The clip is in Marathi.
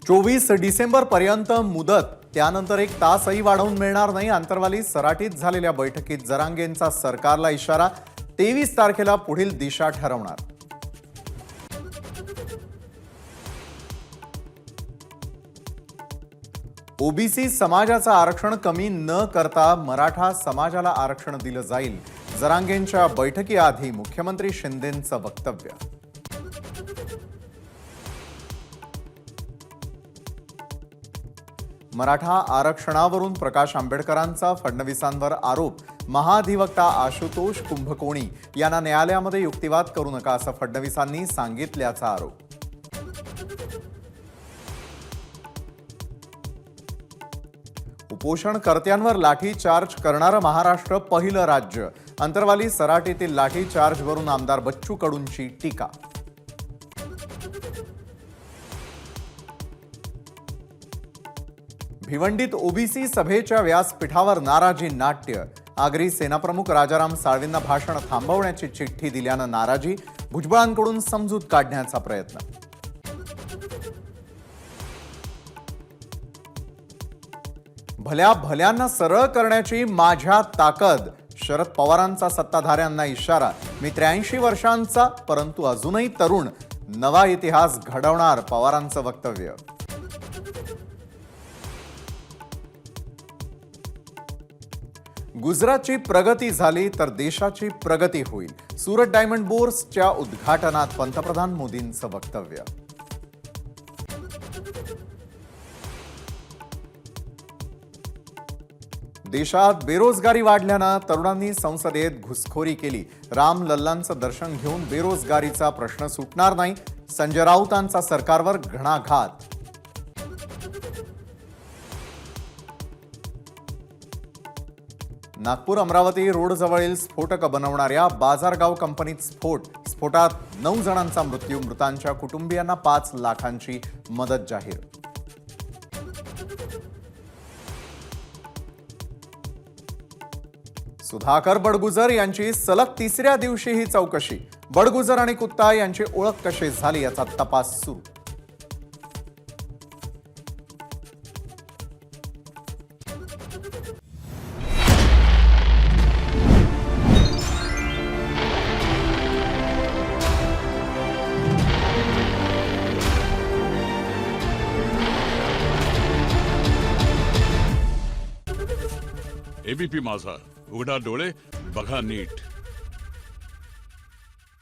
24 डिसेंबर पर्यंत मुदत, त्यानंतर एक तासही वाढवून मिळणार नाही। आंतरवाली सराटीत झालेल्या बैठकीत जरांगेंचा सरकारला इशारा, 23 तारखेला पुढील दिशा ठरवणार। ओबीसी समाजाचं आरक्षण कमी न करता मराठा समाजाला आरक्षण दिलं जाईल, जरांगेंच्या बैठकीआधी मुख्यमंत्री शिंदेंचं वक्तव्य। मराठा आरक्षणावरून प्रकाश आंबेडकरांचा फडणवीसांवर आरोप, महाधिवक्ता आशुतोष कुंभकोणी यांना न्यायालयामध्ये युक्तिवाद करू नका असं फडणवीसांनी सांगितल्याचा आरोप। उपोषणकर्त्यांवर लाठीचार्ज करणारं महाराष्ट्र पहिलं राज्य, अंतरवाली सराटीतील लाठीचार्जवरून आमदार बच्चू कडूंची टीका। भिवंडीत ओबीसी सभेच्या व्यासपीठावर नाराजी नाट्य, आगरी सेनाप्रमुख राजाराम साळवींना भाषण थांबवण्याची चिठ्ठी दिल्यानं नाराजी, भुजबळांकडून समजूत काढण्याचा प्रयत्न। भल्या भल्यांना सरळ करण्याची माझ्या ताकद, शरद पवारांचा सत्ताधाऱ्यांना इशारा। मी 83 वर्षांचा परंतु अजूनही तरुण, नवा इतिहास घडवणार, पवारांचं वक्तव्य। गुजरातची प्रगती झाली तर देशाची प्रगती होईल, सुरत डायमंड बोर्सच्या उद्घाटनात पंतप्रधान मोदींचं वक्तव्य। देशात बेरोजगारी वाढल्यानं तरुणांनी संसदेत घुसखोरी केली, राम लल्लांचं दर्शन घेऊन बेरोजगारीचा प्रश्न सुटणार नाही, संजय राऊतांचा सरकारवर घणाघात। नागपूर अमरावती रोडजवळील स्फोटक बनवणाऱ्या बाजारगाव कंपनीत स्फोटात 9 जणांचा मृत्यू, मृतांच्या कुटुंबियांना 5 लाखांची मदत जाहीर। सुधाकर बडगुजर यांची सलग 3ऱ्या दिवशीही चौकशी, बडगुजर आणि कुत्ता यांची ओळख कशी झाली याचा तपास सुरू। एबीपी माझा, उघडा डोळे बघा नीट।